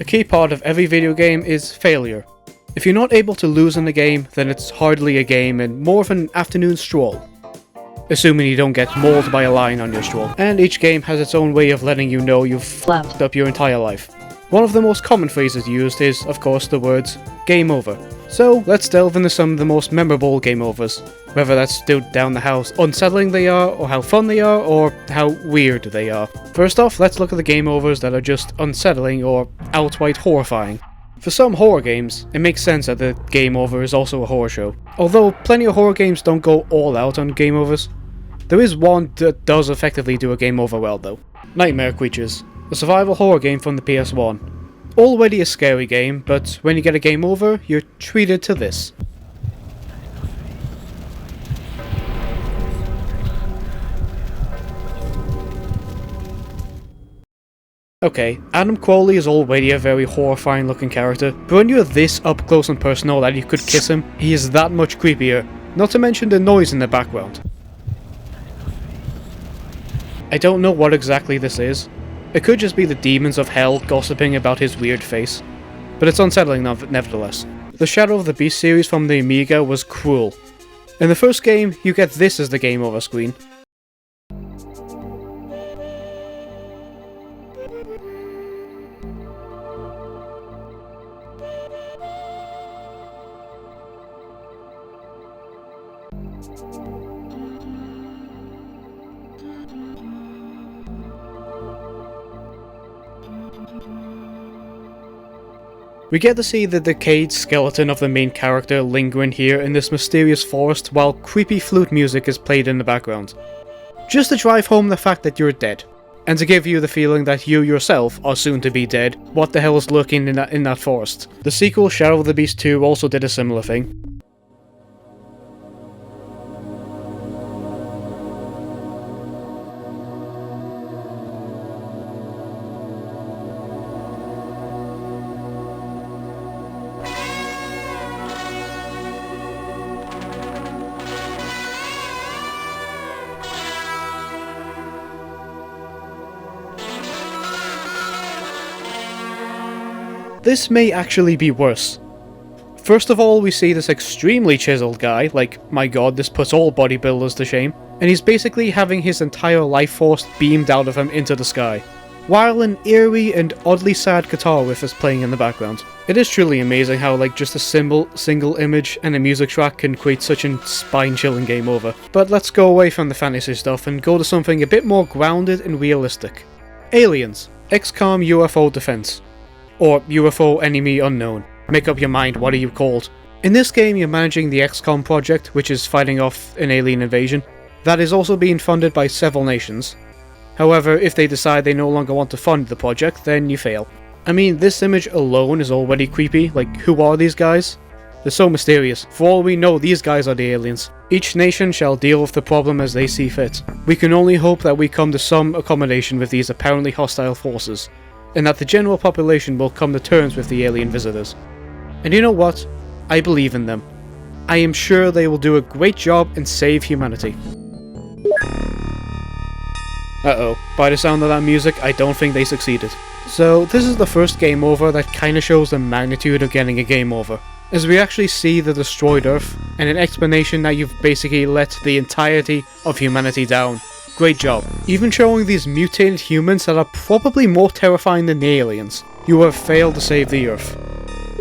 A key part of every video game is failure. If you're not able to lose in the game, then it's hardly a game and more of an afternoon stroll. Assuming you don't get mauled by a lion on your stroll. And each game has its own way of letting you know you've flapped up your entire life. One of the most common phrases used is, of course, the words, game over. So let's delve into some of the most memorable game overs. Whether that's down to how unsettling they are, or how fun they are, or how weird they are. First off, let's look at the game overs that are just unsettling or outright horrifying. For some horror games, it makes sense that the game over is also a horror show. Although plenty of horror games don't go all out on game overs. There is one that does effectively do a game over well though. Nightmare Creatures, a survival horror game from the PS1. Already a scary game, but when you get a game over, you're treated to this. Okay, Adam Crowley is already a very horrifying looking character, but when you're this up close and personal that you could kiss him, he is that much creepier, not to mention the noise in the background. I don't know what exactly this is. It could just be the demons of hell gossiping about his weird face, but it's unsettling nevertheless. The Shadow of the Beast series from the Amiga was cruel. In the first game, you get this as the game over screen. We get to see the decayed skeleton of the main character lingering here in this mysterious forest while creepy flute music is played in the background. Just to drive home the fact that you're dead, and to give you the feeling that you yourself are soon to be dead. What the hell is lurking in that forest? The sequel, Shadow of the Beast 2, also did a similar thing. This may actually be worse. First of all, we see this extremely chiseled guy, like, my god, this puts all bodybuilders to shame, and he's basically having his entire life force beamed out of him into the sky, while an eerie and oddly sad guitar riff is playing in the background. It is truly amazing how, like, just a single image and a music track can create such a spine-chilling game over. But let's go away from the fantasy stuff and go to something a bit more grounded and realistic. Aliens, XCOM UFO Defense. Or UFO Enemy Unknown. Make up your mind, what are you called? In this game you're managing the XCOM project, which is fighting off an alien invasion, that is also being funded by several nations. However, if they decide they no longer want to fund the project, then you fail. I mean, this image alone is already creepy, like, who are these guys? They're so mysterious. For all we know, these guys are the aliens. Each nation shall deal with the problem as they see fit. We can only hope that we come to some accommodation with these apparently hostile forces, and that the general population will come to terms with the alien visitors. And you know what? I believe in them. I am sure they will do a great job and save humanity. Uh-oh, by the sound of that music, I don't think they succeeded. So this is the first game over that kinda shows the magnitude of getting a game over, as we actually see the destroyed Earth, and an explanation that you've basically let the entirety of humanity down. Great job. Even showing these mutated humans that are probably more terrifying than the aliens. You have failed to save the Earth.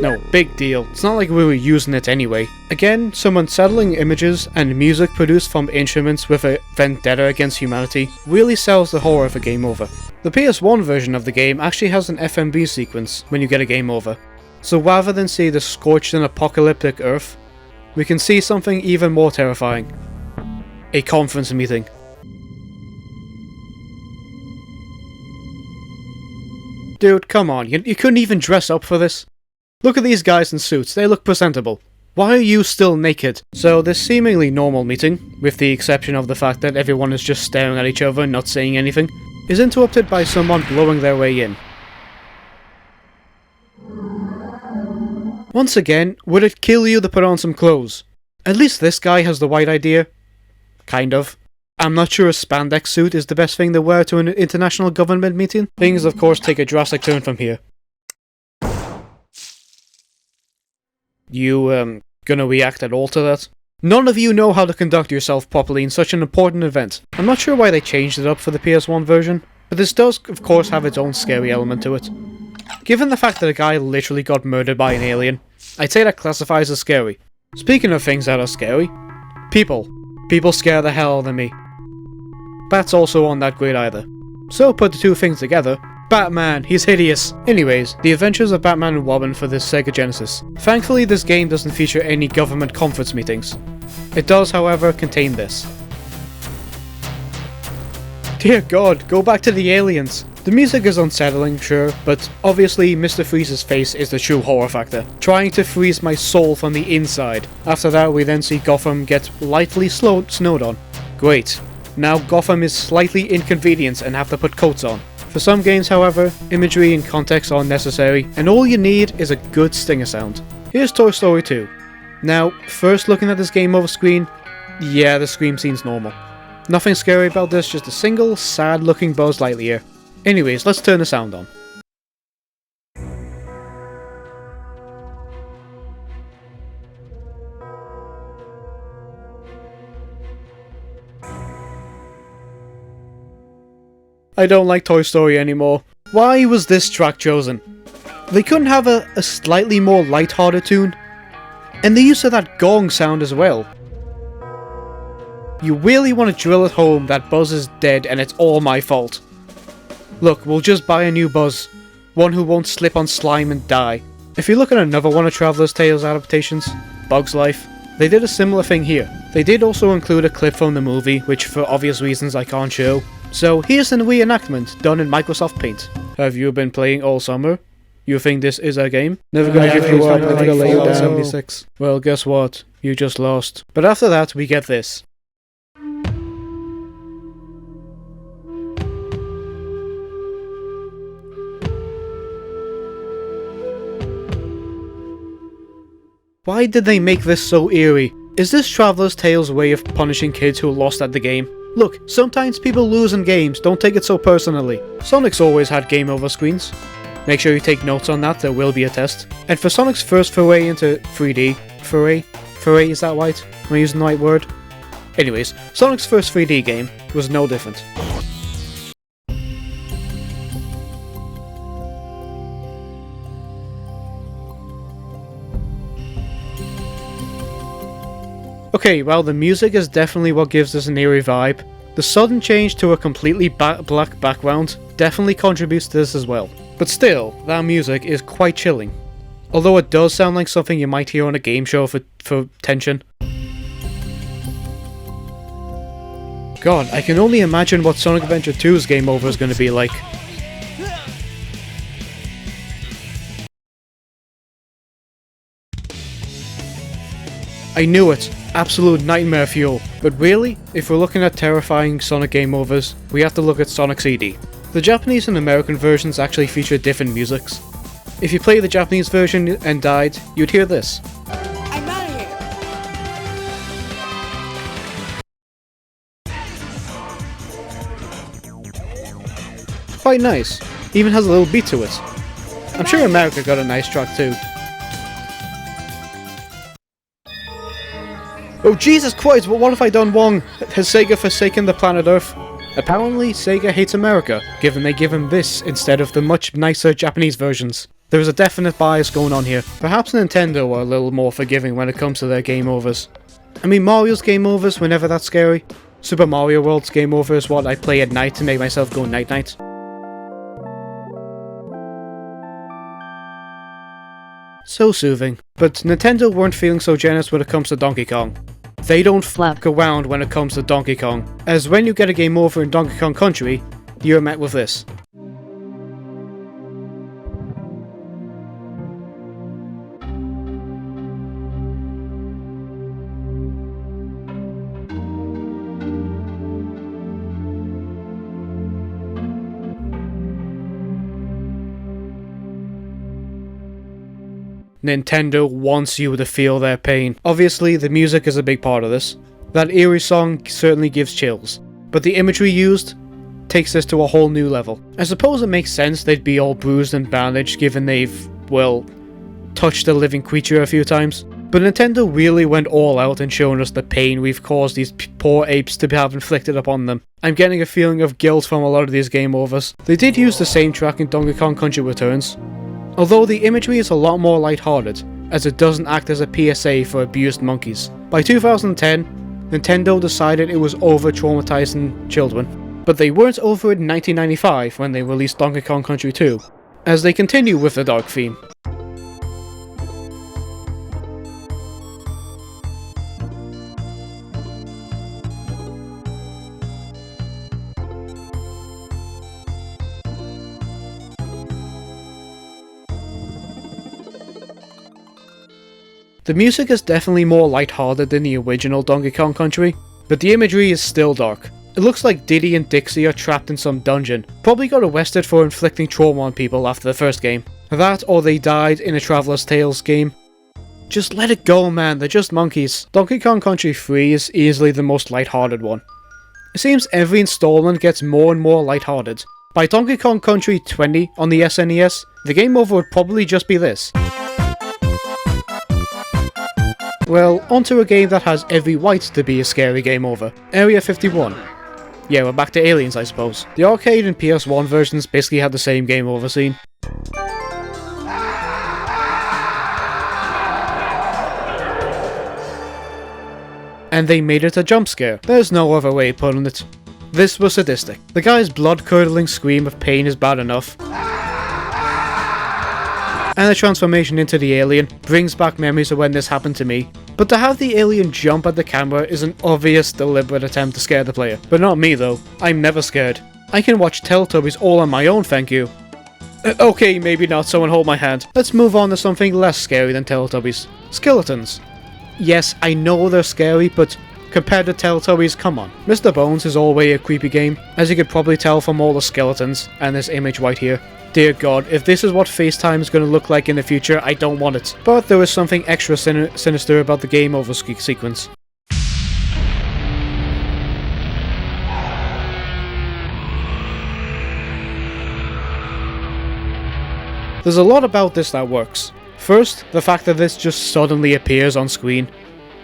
No, big deal. It's not like we were using it anyway. Again, some unsettling images and music produced from instruments with a vendetta against humanity really sells the horror of a game over. The PS1 version of the game actually has an FMV sequence when you get a game over. So rather than see the scorched and apocalyptic Earth, we can see something even more terrifying. A conference meeting. Dude, come on, you couldn't even dress up for this? Look at these guys in suits, they look presentable. Why are you still naked? So this seemingly normal meeting, with the exception of the fact that everyone is just staring at each other and not saying anything, is interrupted by someone blowing their way in. Once again, would it kill you to put on some clothes? At least this guy has the right idea. Kind of. I'm not sure a spandex suit is the best thing to wear to an international government meeting. Things of course take a drastic turn from here. You, gonna react at all to that? None of you know how to conduct yourself properly in such an important event. I'm not sure why they changed it up for the PS1 version, but this does of course have its own scary element to it. Given the fact that a guy literally got murdered by an alien, I'd say that classifies as scary. Speaking of things that are scary, people. People scare the hell out of me. Bat's also on that grid either. So put the two things together, Batman, he's hideous. Anyways, the adventures of Batman and Robin for this Sega Genesis. Thankfully this game doesn't feature any government conference meetings. It does however contain this. Dear God, go back to the aliens. The music is unsettling, sure, but obviously Mr. Freeze's face is the true horror factor, trying to freeze my soul from the inside. After that we then see Gotham get lightly snowed on. Great. Now Gotham is slightly inconvenienced and have to put coats on. For some games, however, imagery and context are necessary, and all you need is a good stinger sound. Here's Toy Story 2. Now, first looking at this game over screen, yeah, the scream seems normal. Nothing scary about this, just a single, sad looking Buzz Lightyear. Anyways, let's turn the sound on. I don't like Toy Story anymore. Why was this track chosen? They couldn't have a slightly more light-hearted tune? And the use of that gong sound as well. You really want to drill it home that Buzz is dead and it's all my fault. Look, we'll just buy a new Buzz. One who won't slip on slime and die. If you look at another one of Traveller's Tales adaptations, Bug's Life, they did a similar thing here. They did also include a clip from the movie, which for obvious reasons I can't show. So here's a reenactment done in Microsoft Paint. Have you been playing all summer? You think this is a game? Never gonna give you up, never gonna lay you down. 76. Well, guess what? You just lost. But after that, we get this. Why did they make this so eerie? Is this Traveller's Tales' way of punishing kids who lost at the game? Look, sometimes people lose in games, don't take it so personally. Sonic's always had game over screens. Make sure you take notes on that, there will be a test. And for Sonic's first foray into 3D, foray, is that right? Am I using the right word? Anyways, Sonic's first 3D game was no different. Okay, well the music is definitely what gives this an eerie vibe. The sudden change to a completely black background definitely contributes to this as well. But still, that music is quite chilling. Although it does sound like something you might hear on a game show for tension. God, I can only imagine what Sonic Adventure 2's game over is going to be like. I knew it! Absolute nightmare fuel. But really, if we're looking at terrifying Sonic game overs, we have to look at Sonic CD. The Japanese and American versions actually feature different musics. If you play the Japanese version and died, you'd hear this. I'm out of here! Quite nice. Even has a little beat to it. I'm sure America got a nice track too. Oh Jesus Christ, what have I done wrong? Has Sega forsaken the planet Earth? Apparently, Sega hates America, given they give him this instead of the much nicer Japanese versions. There is a definite bias going on here. Perhaps Nintendo are a little more forgiving when it comes to their game overs. I mean, Mario's game overs were never that scary. Super Mario World's game over is what I play at night to make myself go night-night. So soothing. But Nintendo weren't feeling so generous when it comes to Donkey Kong. They don't flap around when it comes to Donkey Kong, as when you get a game over in Donkey Kong Country, you're met with this. Nintendo wants you to feel their pain. Obviously, the music is a big part of this. That eerie song certainly gives chills, but the imagery used takes this to a whole new level. I suppose it makes sense they'd be all bruised and bandaged given they've, well, touched a living creature a few times. But Nintendo really went all out in showing us the pain we've caused these poor apes to have inflicted upon them. I'm getting a feeling of guilt from a lot of these game overs. They did use the same track in Donkey Kong Country Returns, although the imagery is a lot more lighthearted, as it doesn't act as a PSA for abused monkeys. By 2010, Nintendo decided it was over-traumatizing children, but they weren't over it in 1995 when they released Donkey Kong Country 2, as they continue with the dark theme. The music is definitely more lighthearted than the original Donkey Kong Country, but the imagery is still dark. It looks like Diddy and Dixie are trapped in some dungeon, probably got arrested for inflicting trauma on people after the first game. That, or they died in a Traveler's Tales game. Just let it go, man, they're just monkeys. Donkey Kong Country 3 is easily the most lighthearted one. It seems every installment gets more and more lighthearted. By Donkey Kong Country 20 on the SNES, the game over would probably just be this. Well, onto a game that has every right to be a scary game over. Area 51. Yeah, we're back to aliens, I suppose. The arcade and PS1 versions basically had the same game over scene. And they made it a jump scare. There's no other way of putting it. This was sadistic. The guy's blood-curdling scream of pain is bad enough, and the transformation into the alien brings back memories of when this happened to me. But to have the alien jump at the camera is an obvious, deliberate attempt to scare the player. But not me though, I'm never scared. I can watch Teletubbies all on my own, thank you. Okay, maybe not, someone hold my hand. Let's move on to something less scary than Teletubbies. Skeletons. Yes, I know they're scary, but compared to Teletubbies, come on. Mr. Bones is always a creepy game, as you could probably tell from all the skeletons and this image right here. Dear God, if this is what FaceTime is going to look like in the future, I don't want it. But there is something extra sinister about the game over sequence. There's a lot about this that works. First, the fact that this just suddenly appears on screen.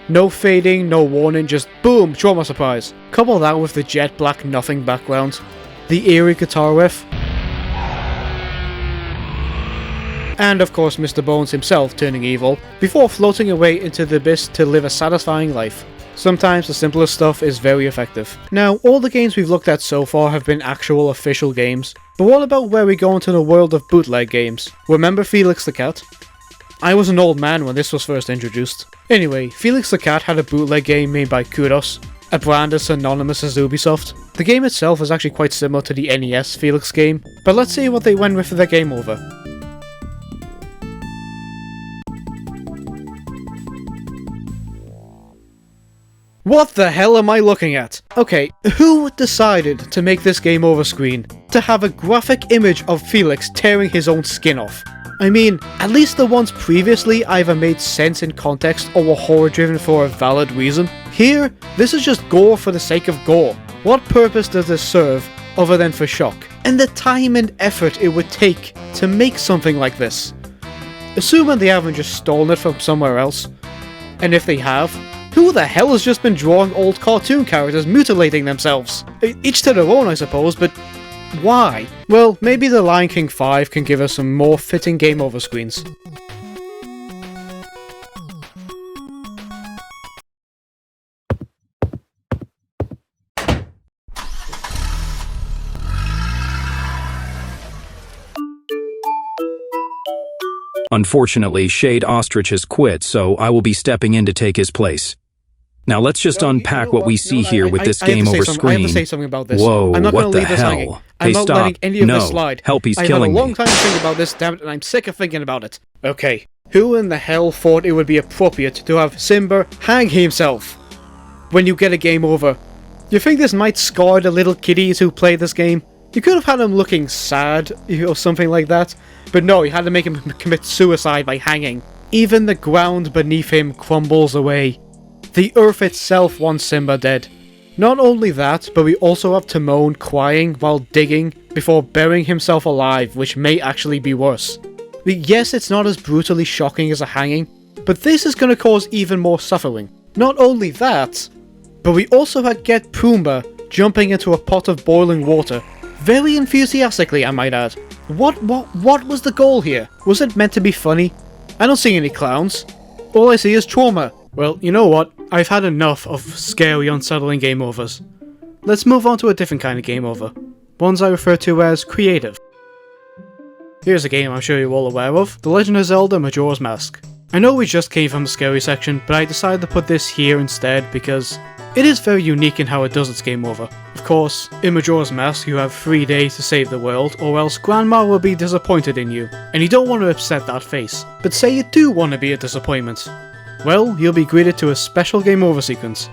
No fading, no warning, just boom, trauma surprise. Couple that with the jet black nothing background, the eerie guitar riff, and of course Mr. Bones himself turning evil, before floating away into the abyss to live a satisfying life. Sometimes the simplest stuff is very effective. Now, all the games we've looked at so far have been actual official games, but what about where we go into the world of bootleg games? Remember Felix the Cat? I was an old man when this was first introduced. Anyway, Felix the Cat had a bootleg game made by Kudos, a brand as synonymous as Ubisoft. The game itself is actually quite similar to the NES Felix game, but let's see what they went with for their game over. What the hell am I looking at? Okay, who decided to make this game over screen? To have a graphic image of Felix tearing his own skin off? I mean, at least the ones previously either made sense in context or were horror driven for a valid reason. Here, this is just gore for the sake of gore. What purpose does this serve other than for shock? And the time and effort it would take to make something like this. Assuming they haven't just stolen it from somewhere else. And if they have, who the hell has just been drawing old cartoon characters mutilating themselves? Each to their own, I suppose, but why? Well, maybe The Lion King 5 can give us some more fitting game over screens. Unfortunately, Shade Ostrich has quit, so I will be stepping in to take his place. Now let's just unpack what we see here with this game over screen. I have to say something about this. Whoa, I'm not what going to the leave this hanging. hell? I'm Hey, not stop. letting any of this No. slide. Help, he's I've killing had a long me. time to think about this, damn it, and I'm sick of thinking about it. Okay, who in the hell thought it would be appropriate to have Simba hang himself when you get a game over? You think this might scar the little kiddies who play this game? You could have had him looking sad or something like that, but no, you had to make him commit suicide by hanging. Even the ground beneath him crumbles away. The earth itself wants Simba dead. Not only that, but we also have Timon crying while digging before burying himself alive, which may actually be worse. Yes, it's not as brutally shocking as a hanging, but this is going to cause even more suffering. Not only that, but we also get Pumbaa jumping into a pot of boiling water, very enthusiastically I might add. What was the goal here? Was it meant to be funny? I don't see any clowns. All I see is trauma. Well, you know what? I've had enough of scary, unsettling game overs. Let's move on to a different kind of game over. Ones I refer to as creative. Here's a game I'm sure you're all aware of, The Legend of Zelda Majora's Mask. I know we just came from the scary section, but I decided to put this here instead because it is very unique in how it does its game over. Of course, in Majora's Mask you have 3 days to save the world, or else Grandma will be disappointed in you, and you don't want to upset that face. But say you do want to be a disappointment. Well, you'll be greeted to a special game over sequence.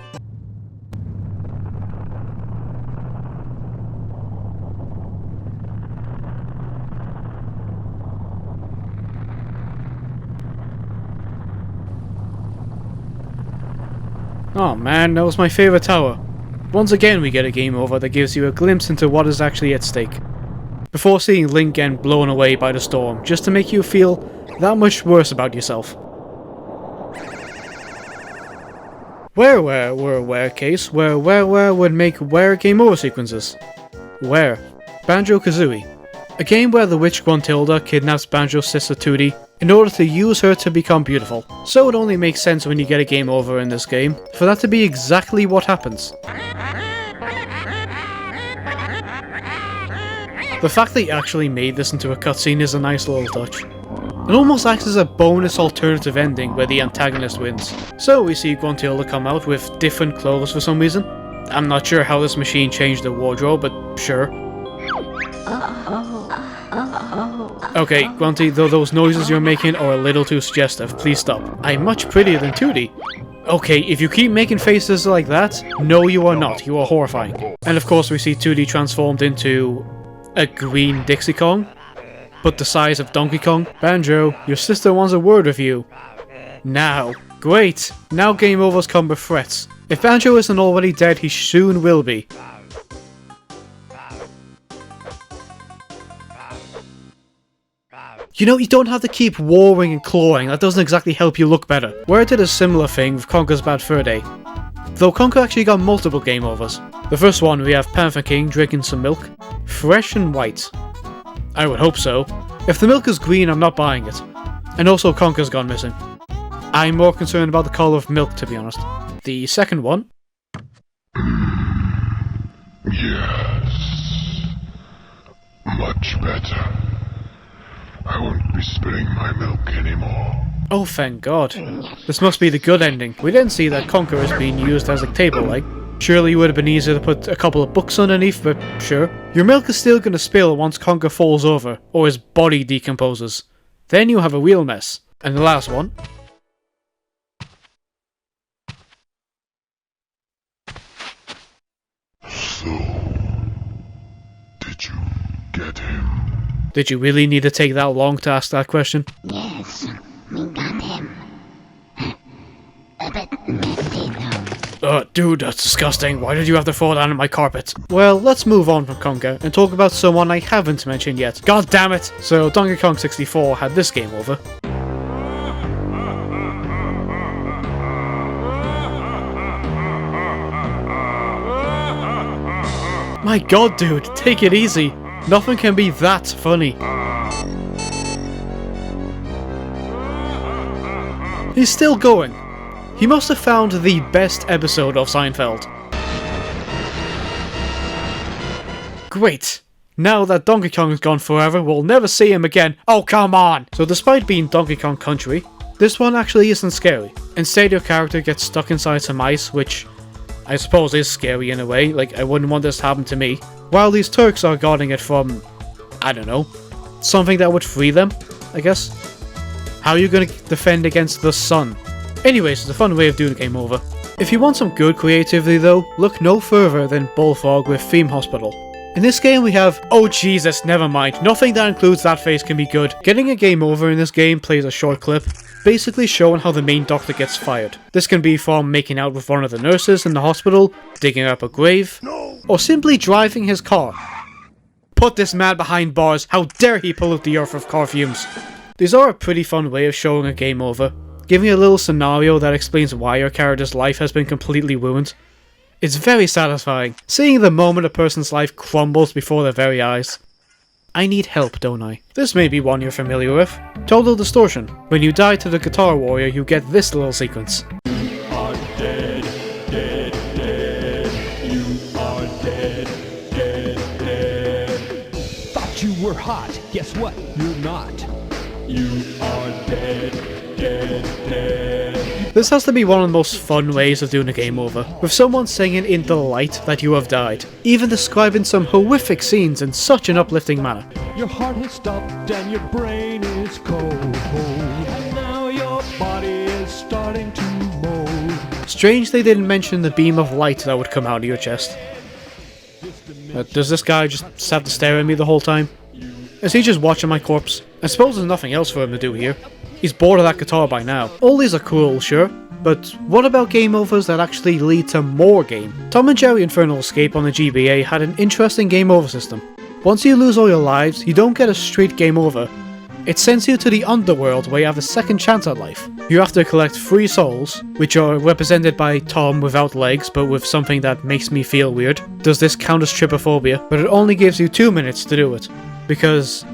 Oh man, that was my favourite tower. Once again we get a game over that gives you a glimpse into what is actually at stake, before seeing Link get blown away by the storm, just to make you feel that much worse about yourself. Where case, where would make where game over sequences. Where? Banjo-Kazooie. A game where the witch Gruntilda kidnaps Banjo's sister Tooty in order to use her to become beautiful. So it only makes sense when you get a game over in this game, for that to be exactly what happens. The fact they actually made this into a cutscene is a nice little touch. It almost acts as a bonus alternative ending where the antagonist wins. So we see Gruntilda come out with different clothes for some reason. I'm not sure how this machine changed the wardrobe, but sure. Okay, Grunty, though those noises you're making are a little too suggestive, please stop. I'm much prettier than Tooty. Okay, if you keep making faces like that, no you are not, you are horrifying. And of course we see Tooty transformed into a green Dixie Kong, but the size of Donkey Kong. Banjo, your sister wants a word with you. Now. Great, now game overs come with threats. If Banjo isn't already dead, he soon will be. You know, you don't have to keep warring and clawing, that doesn't exactly help you look better. Where did a similar thing with Conker's Bad Fur Day. Though Conker actually got multiple game overs. The first one, we have Panther King drinking some milk. Fresh and white. I would hope so. If the milk is green, I'm not buying it. And also Conker's gone missing. I'm more concerned about the colour of milk, to be honest. The second one. Yes. Much better. I won't be spilling my milk anymore. Oh, thank God. This must be the good ending. We didn't see that Conker is being used as a table leg. Surely it would have been easier to put a couple of books underneath, but sure. Your milk is still gonna spill once Conker falls over, or his body decomposes. Then you have a real mess. And the last one. So, did you get him? Did you really need to take that long to ask that question? Yes, we got him. A bit messy though. Dude, that's disgusting. Why did you have to fall down on my carpet? Well, let's move on from Conker and talk about someone I haven't mentioned yet. God damn it! So, Donkey Kong 64 had this game over. My god, dude, take it easy. Nothing can be that funny. He's still going. He must have found the best episode of Seinfeld. Great. Now that Donkey Kong is gone forever, we'll never see him again. Oh, come on! So despite being Donkey Kong Country, this one actually isn't scary. Instead, your character gets stuck inside some ice, which I suppose is scary in a way. Like, I wouldn't want this to happen to me. While these Turks are guarding it from, I don't know, something that would free them, I guess? How are you going to defend against the sun? Anyways, it's a fun way of doing the game over. If you want some good creativity though, look no further than Bullfrog with Theme Hospital. In this game we have, oh Jesus, never mind, nothing that includes that face can be good. Getting a game over in this game plays a short clip, basically showing how the main doctor gets fired. This can be from making out with one of the nurses in the hospital, digging up a grave, or simply driving his car. Put this man behind bars, how dare he pollute the earth with car fumes. These are a pretty fun way of showing a game over, giving a little scenario that explains why your character's life has been completely ruined. It's very satisfying, seeing the moment a person's life crumbles before their very eyes. I need help, don't I? This may be one you're familiar with. Total Distortion. When you die to the Guitar Warrior, you get this little sequence. You were hot. Guess what? You're not. You are dead, dead, dead. This has to be one of the most fun ways of doing a game over, with someone singing in delight that you have died, even describing some horrific scenes in such an uplifting manner. Your heart has stopped and your brain is cold. And now your body is starting to mold. Strange they didn't mention the beam of light that would come out of your chest. Does this guy just have to stare at me the whole time? Is he just watching my corpse? I suppose there's nothing else for him to do here. He's bored of that guitar by now. All these are cool, sure, but what about game overs that actually lead to more game? Tom and Jerry Infernal Escape on the GBA had an interesting game over system. Once you lose all your lives, you don't get a straight game over. It sends you to the underworld where you have a second chance at life. You have to collect 3 souls, which are represented by Tom without legs but with something that makes me feel weird. Does this count as trypophobia? But it only gives you 2 minutes to do it. Because...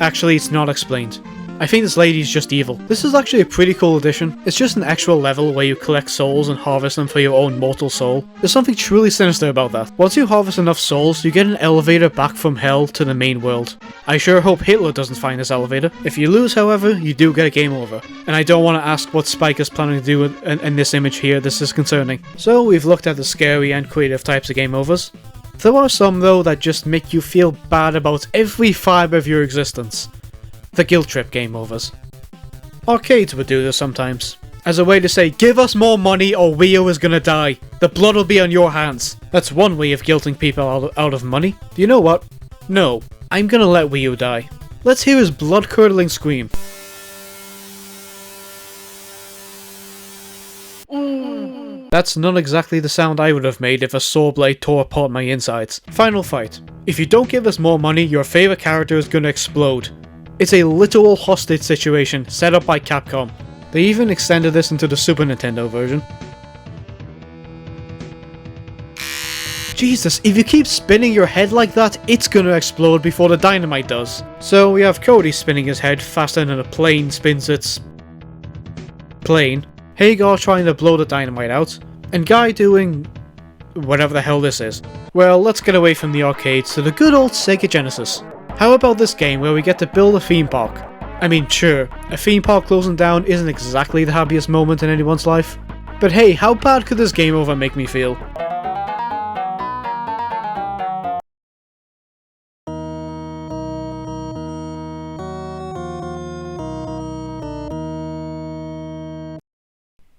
actually, it's not explained. I think this lady's just evil. This is actually a pretty cool addition. It's just an actual level where you collect souls and harvest them for your own mortal soul. There's something truly sinister about that. Once you harvest enough souls, you get an elevator back from hell to the main world. I sure hope Hitler doesn't find this elevator. If you lose, however, you do get a game over. And I don't want to ask what Spike is planning to do in this image here. This is concerning. So we've looked at the scary and creative types of game overs. There are some though that just make you feel bad about every fibre of your existence. The guilt trip game overs. Arcades would do this sometimes, as a way to say, give us more money or Wii is gonna die. The blood will be on your hands. That's one way of guilting people out of money. You know what? No, I'm gonna let Wii U die. Let's hear his blood-curdling scream. That's not exactly the sound I would have made if a saw blade tore apart my insides. Final fight. If you don't give us more money, your favourite character is gonna explode. It's a literal hostage situation set up by Capcom. They even extended this into the Super Nintendo version. Jesus, if you keep spinning your head like that, it's gonna explode before the dynamite does. So we have Cody spinning his head faster than a plane spins its... plane. Hagar trying to blow the dynamite out, and Guy doing... whatever the hell this is. Well, let's get away from the arcades to the good old Sega Genesis. How about this game where we get to build a theme park? I mean, sure, a theme park closing down isn't exactly the happiest moment in anyone's life, but hey, how bad could this game over make me feel?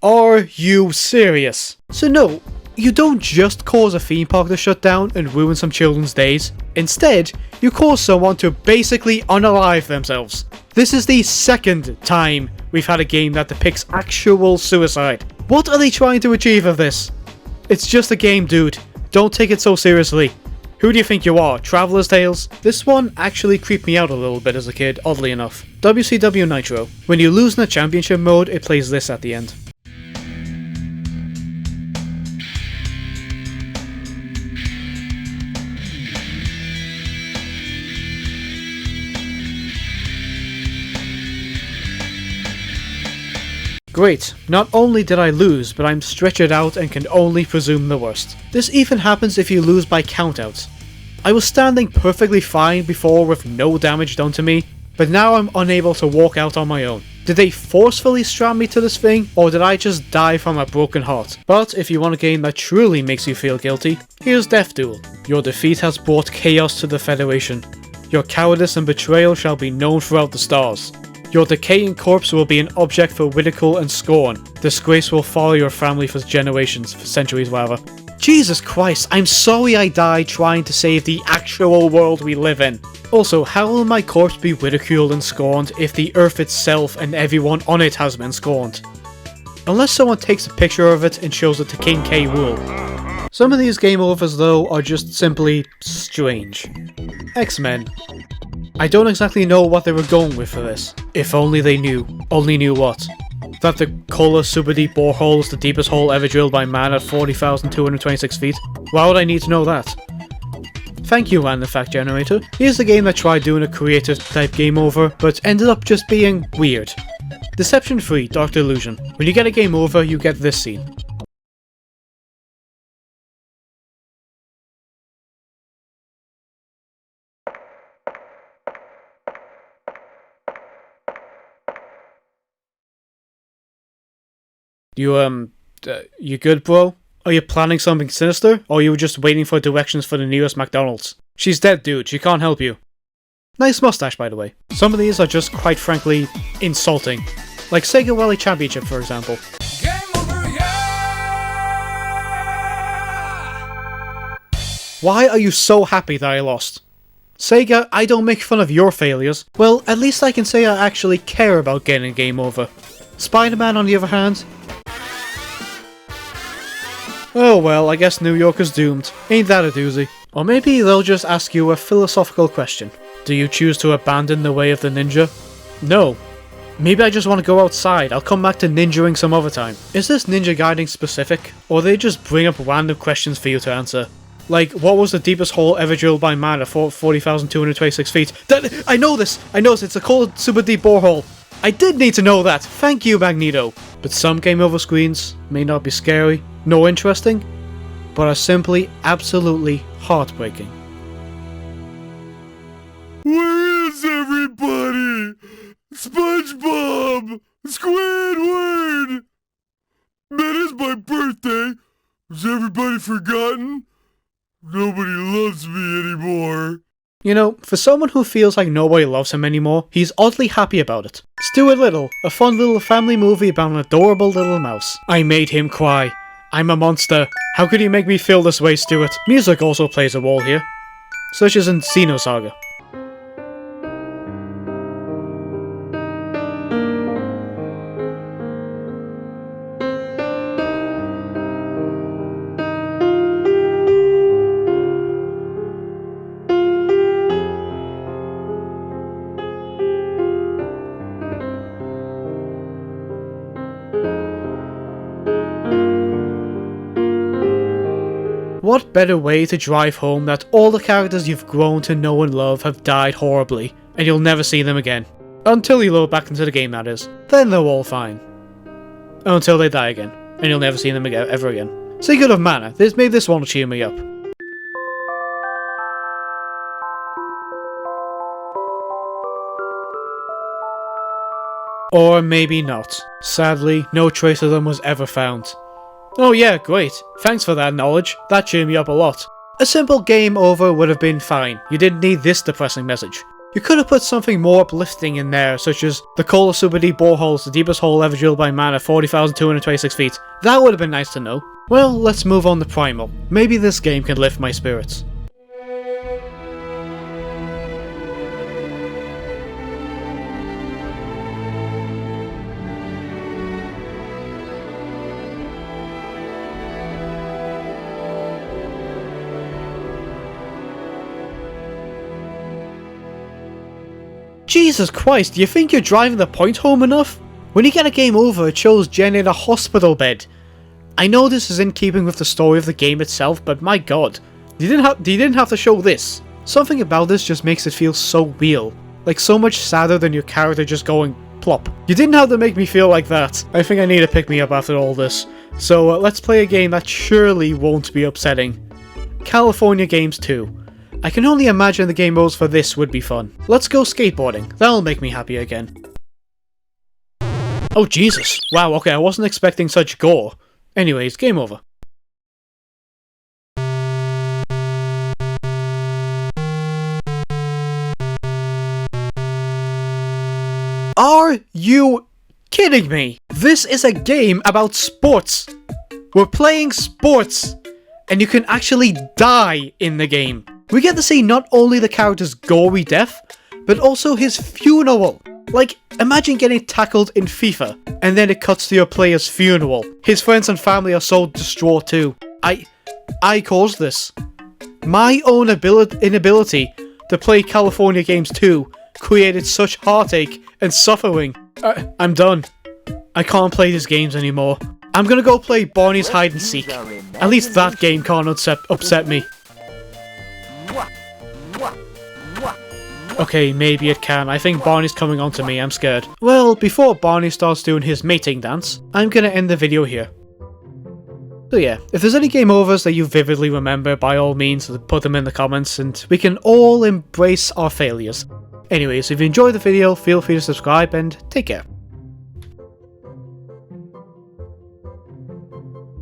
Are you serious? So no, you don't just cause a theme park to shut down and ruin some children's days. Instead, you cause someone to basically unalive themselves. This is the second time we've had a game that depicts actual suicide. What are they trying to achieve of this? It's just a game, dude. Don't take it so seriously. Who do you think you are, Traveler's Tales? This one actually creeped me out a little bit as a kid, oddly enough. WCW Nitro. When you lose in the championship mode, it plays this at the end. Great, not only did I lose, but I'm stretchered out and can only presume the worst. This even happens if you lose by countouts. I was standing perfectly fine before with no damage done to me, but now I'm unable to walk out on my own. Did they forcefully strap me to this thing, or did I just die from a broken heart? But if you want a game that truly makes you feel guilty, here's Death Duel. Your defeat has brought chaos to the Federation. Your cowardice and betrayal shall be known throughout the stars. Your decaying corpse will be an object for ridicule and scorn. Disgrace will follow your family for generations, for centuries rather. Jesus Christ, I'm sorry I died trying to save the actual world we live in. Also, how will my corpse be ridiculed and scorned if the earth itself and everyone on it has been scorned? Unless someone takes a picture of it and shows it to King K. Rool. Some of these game overs though are just simply strange. X-Men. I don't exactly know what they were going with for this. If only they knew. Only knew what? That the Kola Super Deep Borehole is the deepest hole ever drilled by man at 40,226 feet? Why would I need to know that? Thank you, Random Fact Generator. Here's the game that tried doing a creative type game over, but ended up just being weird. Deception Free, Dark Delusion. When you get a game over, you get this scene. You good, bro? Are you planning something sinister, or you were just waiting for directions for the nearest McDonald's? She's dead, dude. She can't help you. Nice mustache, by the way. Some of these are just, quite frankly, insulting. Like Sega Rally Championship, for example. Game over, yeah! Why are you so happy that I lost? Sega, I don't make fun of your failures. Well, at least I can say I actually care about getting a game over. Spider-Man, on the other hand... oh well, I guess New York is doomed. Ain't that a doozy? Or maybe they'll just ask you a philosophical question. Do you choose to abandon the way of the ninja? No. Maybe I just want to go outside. I'll come back to ninjaing some other time. Is this Ninja Gaiden specific? Or they just bring up random questions for you to answer? Like, what was the deepest hole ever drilled by man at 40,226 feet? I know this! It's a cold super deep borehole. I did need to know that. Thank you, Magneto. But some game over screens may not be scary, nor interesting, but are simply absolutely heartbreaking. Where is everybody? SpongeBob! Squidward! That is my birthday! Has everybody forgotten? Nobody loves me anymore. You know, for someone who feels like nobody loves him anymore, he's oddly happy about it. Stuart Little, a fun little family movie about an adorable little mouse. I made him cry. I'm a monster. How could you make me feel this way, Stuart? Music also plays a role here, such as in Xenosaga. What better way to drive home that all the characters you've grown to know and love have died horribly, and you'll never see them again. Until you load back into the game, that is. Then they're all fine. Until they die again, and you'll never see them again, ever again. Secret of Mana, maybe this one will cheer me up. Or maybe not. Sadly, no trace of them was ever found. Oh yeah, great. Thanks for that knowledge. That cheered me up a lot. A simple game over would have been fine. You didn't need this depressing message. You could have put something more uplifting in there, such as the Kola Super Deep Borehole is the deepest hole ever drilled by man at 40,226 feet. That would have been nice to know. Well, let's move on to Primal. Maybe this game can lift my spirits. Jesus Christ, do you think you're driving the point home enough? When you get a game over, it shows Jen in a hospital bed. I know this is in keeping with the story of the game itself, but my god, you didn't have to show this. Something about this just makes it feel so real, like so much sadder than your character just going plop. You didn't have to make me feel like that. I think I need to pick me up after all this. So let's play a game that surely won't be upsetting. California Games 2. I can only imagine the game modes for this would be fun. Let's go skateboarding. That'll make me happy again. Oh Jesus. Wow, okay, I wasn't expecting such gore. Anyways, game over. Are you kidding me? This is a game about sports. We're playing sports. And you can actually die in the game. We get to see not only the character's gory death, but also his funeral. Like, imagine getting tackled in FIFA, and then it cuts to your player's funeral. His friends and family are so distraught too. I caused this. My own inability to play California Games 2 created such heartache and suffering. I'm done. I can't play these games anymore. I'm gonna go play Barney's Hide and Seek. At least that game can't upset me. Okay, maybe it can. I think Barney's coming on to me, I'm scared. Well, before Barney starts doing his mating dance, I'm gonna end the video here. So yeah, if there's any game overs that you vividly remember, by all means, put them in the comments and we can all embrace our failures. Anyways, if you enjoyed the video, feel free to subscribe and take care.